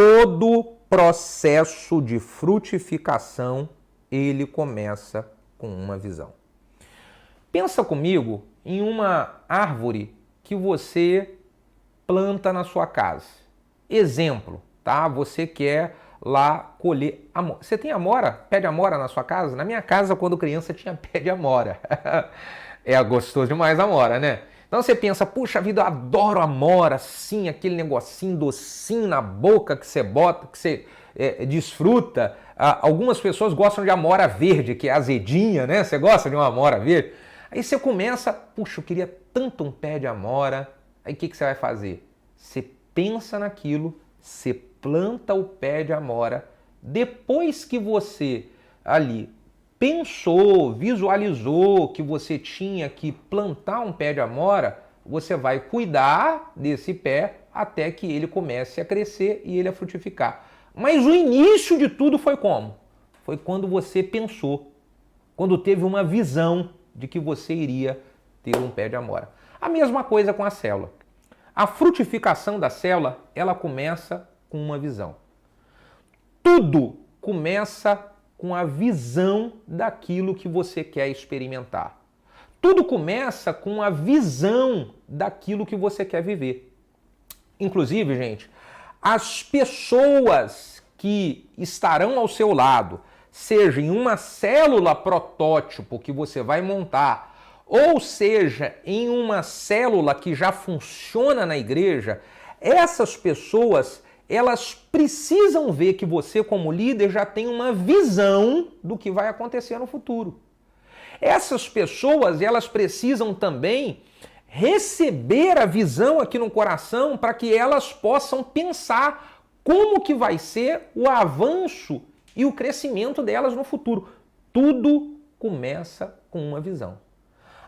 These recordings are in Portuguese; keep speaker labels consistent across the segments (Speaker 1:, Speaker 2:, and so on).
Speaker 1: Todo processo de frutificação, ele começa com uma visão. Pensa comigo em uma árvore que você planta na sua casa. Exemplo, tá? Você quer lá colher amora. Você tem amora? Pé de amora na sua casa? Na minha casa, quando criança, tinha pé de amora. É gostoso demais a amora, né? Então você pensa, puxa vida, eu adoro amora, sim, aquele negocinho docinho na boca que você bota, que você desfruta. Algumas pessoas gostam de amora verde, que é azedinha, né? Você gosta de uma amora verde? Aí você começa, puxa, eu queria tanto um pé de amora. Aí o que você vai fazer? Você pensa naquilo, você planta o pé de amora. Depois que você ali pensou, visualizou que você tinha que plantar um pé de amora, você vai cuidar desse pé até que ele comece a crescer e ele a frutificar. Mas o início de tudo foi como? Foi quando você pensou, quando teve uma visão de que você iria ter um pé de amora. A mesma coisa com a célula. A frutificação da célula, ela começa com uma visão. Tudo começa com a visão daquilo que você quer experimentar. Tudo começa com a visão daquilo que você quer viver. Inclusive, gente, as pessoas que estarão ao seu lado, seja em uma célula protótipo que você vai montar, ou seja, em uma célula que já funciona na igreja, essas pessoas, elas precisam ver que você, como líder, já tem uma visão do que vai acontecer no futuro. Essas pessoas, elas precisam também receber a visão aqui no coração para que elas possam pensar como que vai ser o avanço e o crescimento delas no futuro. Tudo começa com uma visão.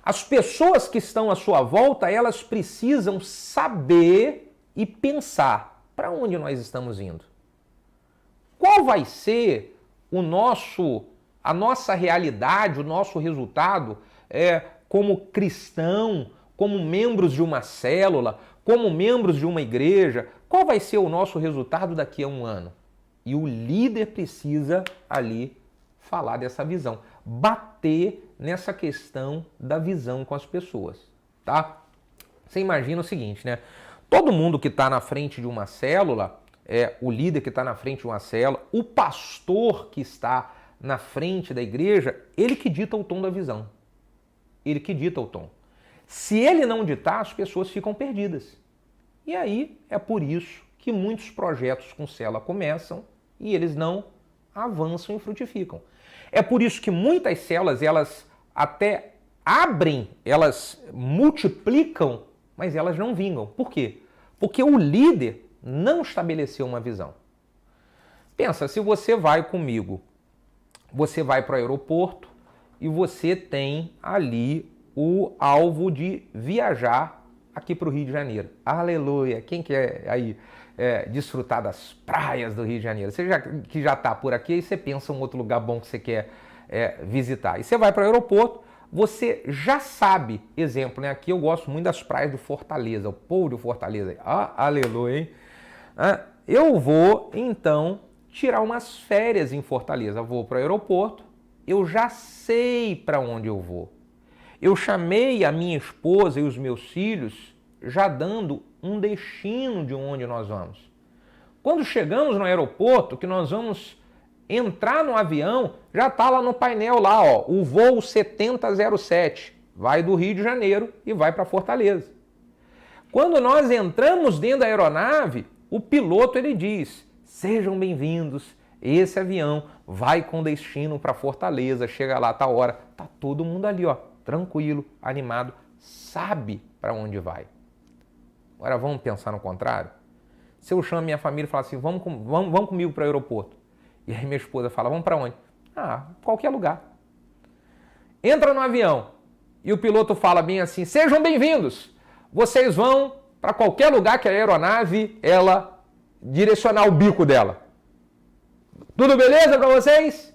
Speaker 1: As pessoas que estão à sua volta, elas precisam saber e pensar para onde nós estamos indo. Qual vai ser a nossa realidade, o nosso resultado como cristão, como membros de uma célula, como membros de uma igreja? Qual vai ser o nosso resultado daqui a um ano? E o líder precisa ali falar dessa visão, bater nessa questão da visão com as pessoas, tá? Você imagina o seguinte, né? Todo mundo que está na frente de uma célula, o líder que está na frente de uma célula, o pastor que está na frente da igreja, ele que dita o tom da visão. Ele que dita o tom. Se ele não ditar, as pessoas ficam perdidas. E aí é por isso que muitos projetos com célula começam e eles não avançam e frutificam. É por isso que muitas células, elas até abrem, elas multiplicam, mas elas não vingam. Por quê? Porque o líder não estabeleceu uma visão. Pensa, se você vai comigo, você vai para o aeroporto e você tem ali o alvo de viajar aqui para o Rio de Janeiro. Aleluia! Quem quer aí desfrutar das praias do Rio de Janeiro? Você que já está por aqui, aí você pensa em um outro lugar bom que você quer visitar. E você vai para o aeroporto, você já sabe, exemplo, né? Aqui eu gosto muito das praias do Fortaleza, o povo do Fortaleza. Aleluia, hein? Eu vou, então, tirar umas férias em Fortaleza. Eu vou para o aeroporto, eu já sei para onde eu vou. Eu chamei a minha esposa e os meus filhos já dando um destino de onde nós vamos. Quando chegamos no aeroporto, que nós vamos entrar no avião, já está lá no painel lá, ó, o voo 7007, vai do Rio de Janeiro e vai para Fortaleza. Quando nós entramos dentro da aeronave, o piloto ele diz: sejam bem-vindos, esse avião vai com destino para Fortaleza, chega lá, tá hora, tá todo mundo ali, ó, tranquilo, animado, sabe para onde vai. Agora vamos pensar no contrário? Se eu chamo minha família e falo assim, vamos comigo para o aeroporto. E aí minha esposa fala, vamos para onde? Qualquer lugar. Entra no avião e o piloto fala bem assim, sejam bem-vindos, vocês vão para qualquer lugar que a aeronave, ela direcionar o bico dela. Tudo beleza para vocês?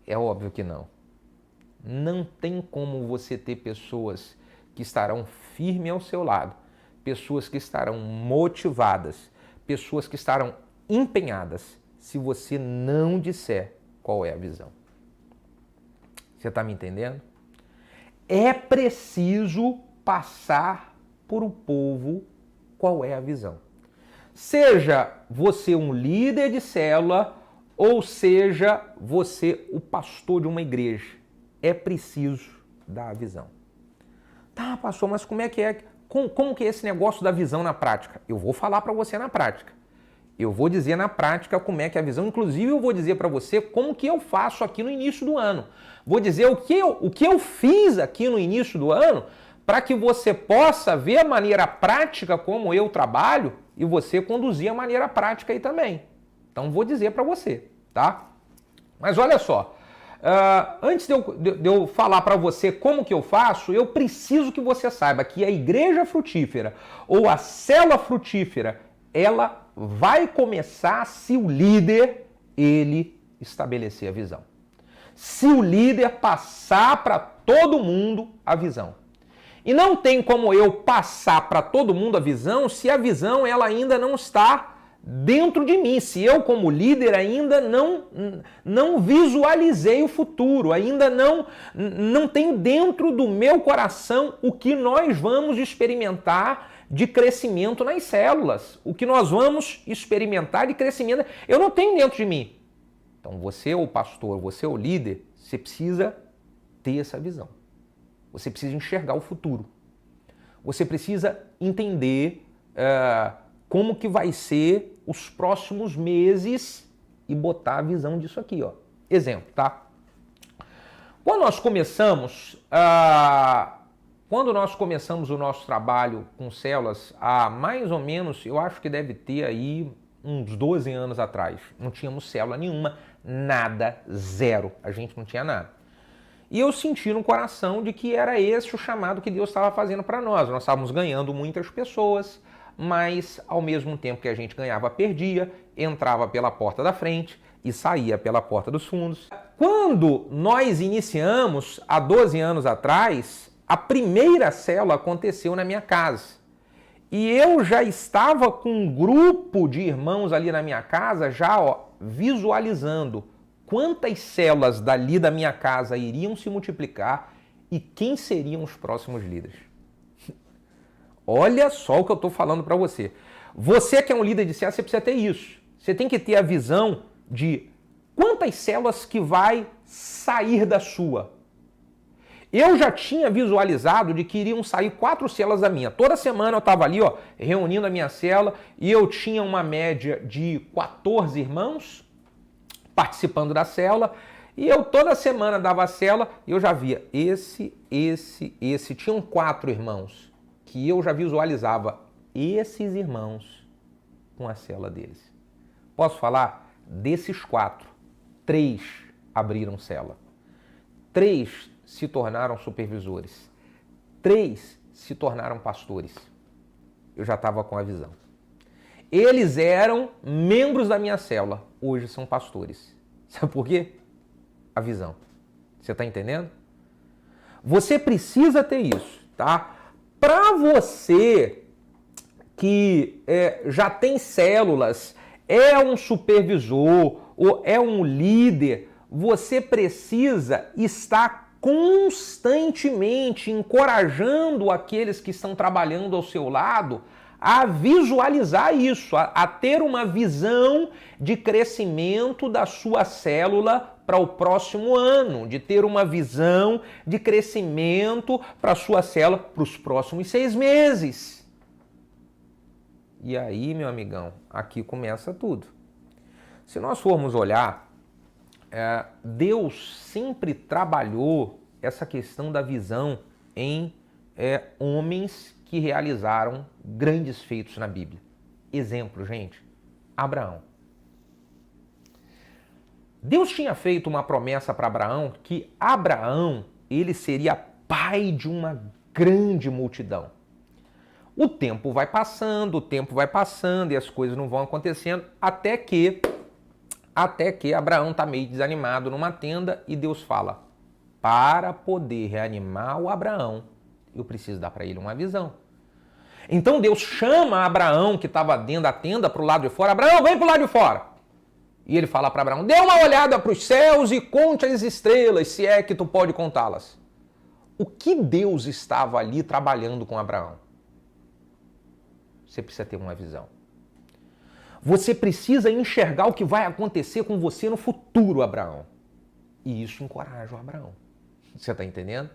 Speaker 1: É óbvio que não. Não tem como você ter pessoas que estarão firmes ao seu lado, pessoas que estarão motivadas, pessoas que estarão empenhadas se você não disser qual é a visão. Você está me entendendo? É preciso passar por o povo qual é a visão. Seja você um líder de célula ou seja você o pastor de uma igreja, é preciso dar a visão. Tá, pastor, mas como é que é? Como que é esse negócio da visão na prática? Eu vou falar para você na prática. Eu vou dizer na prática como é que é a visão. Inclusive, eu vou dizer para você como que eu faço aqui no início do ano. Vou dizer o que eu fiz aqui no início do ano para que você possa ver a maneira prática como eu trabalho e você conduzir a maneira prática aí também. Então, vou dizer para você, tá? Mas olha só, antes de eu falar para você como que eu faço, eu preciso que você saiba que a igreja frutífera ou a célula frutífera, ela vai começar se o líder, ele estabelecer a visão. Se o líder passar para todo mundo a visão. E não tem como eu passar para todo mundo a visão se a visão ela ainda não está dentro de mim, se eu como líder ainda não visualizei o futuro, ainda não tenho dentro do meu coração o que nós vamos experimentar de crescimento nas células, o que nós vamos experimentar de crescimento, eu não tenho dentro de mim. Então você é o pastor, você é o líder, você precisa ter essa visão. Você precisa enxergar o futuro. Você precisa entender como que vai ser os próximos meses e botar a visão disso aqui, ó. Exemplo, tá? Quando nós começamos o nosso trabalho com células, há mais ou menos, eu acho que deve ter aí uns 12 anos atrás. Não tínhamos célula nenhuma, nada, zero. A gente não tinha nada. E eu senti no coração de que era esse o chamado que Deus estava fazendo para nós. Nós estávamos ganhando muitas pessoas, mas ao mesmo tempo que a gente ganhava, perdia, entrava pela porta da frente e saía pela porta dos fundos. Quando nós iniciamos, há 12 anos atrás, a primeira célula aconteceu na minha casa. E eu já estava com um grupo de irmãos ali na minha casa, já visualizando quantas células dali da minha casa iriam se multiplicar e quem seriam os próximos líderes. Olha só o que eu estou falando para você. Você que é um líder de célula, você precisa ter isso. Você tem que ter a visão de quantas células que vai sair da sua. Eu já tinha visualizado de que iriam sair 4 células da minha. Toda semana eu estava ali, reunindo a minha célula e eu tinha uma média de 14 irmãos participando da célula, e eu toda semana dava a célula e eu já via esse. Tinham 4 irmãos que eu já visualizava esses irmãos com a célula deles. Posso falar? Desses 4, 3 abriram célula. 3 se tornaram supervisores. 3 se tornaram pastores. Eu já estava com a visão. Eles eram membros da minha célula, hoje são pastores. Sabe por quê? A visão. Você está entendendo? Você precisa ter isso, tá? Para você que já tem células, é um supervisor ou é um líder, você precisa estar constantemente encorajando aqueles que estão trabalhando ao seu lado a visualizar isso, a ter uma visão de crescimento da sua célula para o próximo ano, de ter uma visão de crescimento para a sua célula para os próximos 6 meses. E aí, meu amigão, aqui começa tudo. Se nós formos olhar, Deus sempre trabalhou essa questão da visão em homens que realizaram grandes feitos na Bíblia. Exemplo, gente, Abraão. Deus tinha feito uma promessa para Abraão que Abraão, ele seria pai de uma grande multidão. O tempo vai passando e as coisas não vão acontecendo até que Abraão está meio desanimado numa tenda e Deus fala, para poder reanimar o Abraão, eu preciso dar para ele uma visão. Então Deus chama Abraão, que estava dentro da tenda, para o lado de fora. Abraão, vem para o lado de fora. E ele fala para Abraão, dê uma olhada para os céus e conte as estrelas, se é que tu pode contá-las. O que Deus estava ali trabalhando com Abraão? Você precisa ter uma visão. Você precisa enxergar o que vai acontecer com você no futuro, Abraão. E isso encoraja o Abraão. Você está entendendo?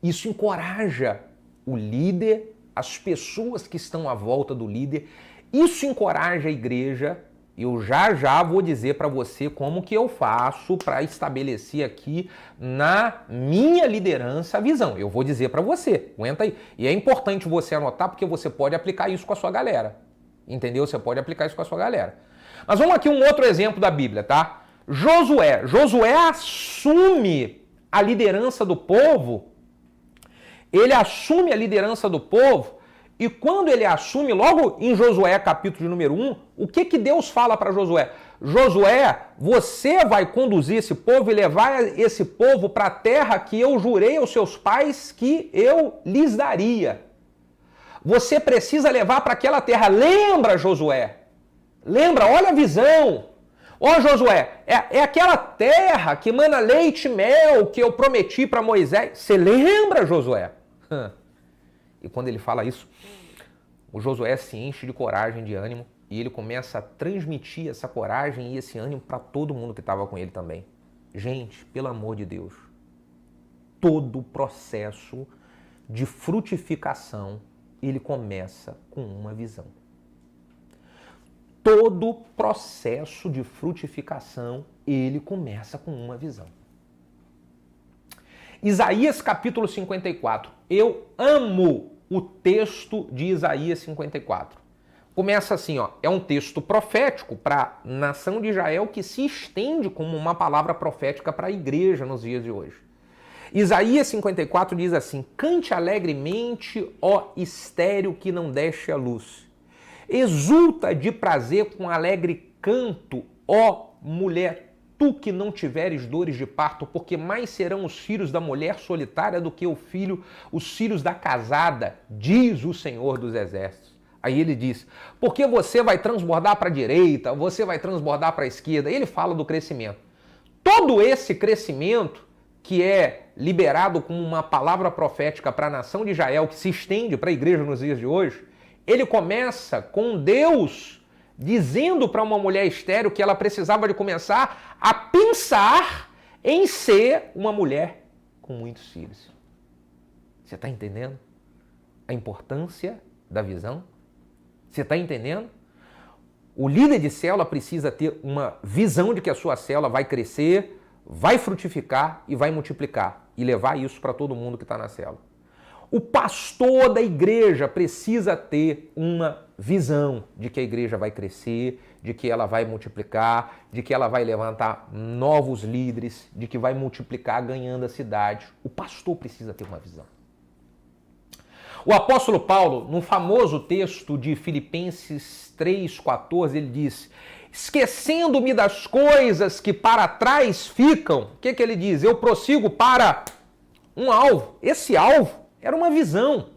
Speaker 1: Isso encoraja o líder, as pessoas que estão à volta do líder. Isso encoraja a igreja. Eu já vou dizer para você como que eu faço para estabelecer aqui na minha liderança a visão. Eu vou dizer para você, aguenta aí. E é importante você anotar porque você pode aplicar isso com a sua galera. Entendeu? Você pode aplicar isso com a sua galera. Mas vamos aqui um outro exemplo da Bíblia, tá? Josué. Josué assume a liderança do povo. Ele assume a liderança do povo. E quando ele assume, logo em Josué, capítulo de número 1, o que Deus fala para Josué? Josué, você vai conduzir esse povo e levar esse povo para a terra que eu jurei aos seus pais que eu lhes daria. Você precisa levar para aquela terra. Lembra, Josué? Lembra, olha a visão. Ó, Josué, é aquela terra que emana leite e mel que eu prometi para Moisés. Você lembra, Josué? E quando ele fala isso, o Josué se enche de coragem, de ânimo, e ele começa a transmitir essa coragem e esse ânimo para todo mundo que estava com ele também. Gente, pelo amor de Deus, todo o processo de frutificação, ele começa com uma visão. Todo processo de frutificação, ele começa com uma visão. Isaías capítulo 54. Eu amo o texto de Isaías 54. Começa assim, ó, é um texto profético para a nação de Israel que se estende como uma palavra profética para a igreja nos dias de hoje. Isaías 54 diz assim, cante alegremente, ó estéril que não deste a luz. Exulta de prazer com alegre canto, ó mulher, tu que não tiveres dores de parto, porque mais serão os filhos da mulher solitária do que os filhos da casada, diz o Senhor dos Exércitos. Aí ele diz, porque você vai transbordar para a direita, você vai transbordar para a esquerda. Ele fala do crescimento. Todo esse crescimento que é liberado como uma palavra profética para a nação de Israel, que se estende para a igreja nos dias de hoje, ele começa com Deus dizendo para uma mulher estéril que ela precisava de começar a pensar em ser uma mulher com muitos filhos. Você está entendendo a importância da visão? Você está entendendo? O líder de célula precisa ter uma visão de que a sua célula vai crescer, vai frutificar e vai multiplicar e levar isso para todo mundo que está na célula. O pastor da igreja precisa ter uma visão de que a igreja vai crescer, de que ela vai multiplicar, de que ela vai levantar novos líderes, de que vai multiplicar ganhando a cidade. O pastor precisa ter uma visão. O apóstolo Paulo, no famoso texto de Filipenses 3,14, ele diz, esquecendo-me das coisas que para trás ficam, o que ele diz? Eu prossigo para um alvo. Esse alvo era uma visão.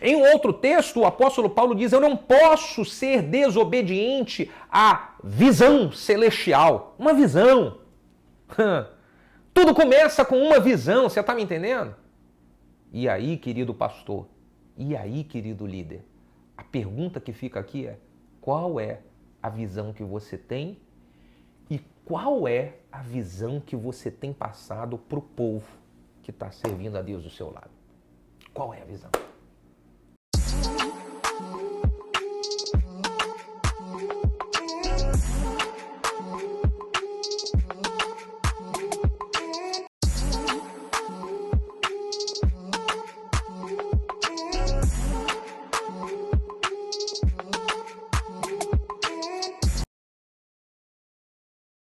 Speaker 1: Em um outro texto, o apóstolo Paulo diz, eu não posso ser desobediente à visão celestial. Uma visão. Tudo começa com uma visão, você está me entendendo? E aí, querido pastor, e aí, querido líder, a pergunta que fica aqui é, qual é a visão que você tem e qual é a visão que você tem passado para o povo que está servindo a Deus do seu lado? Qual é a visão?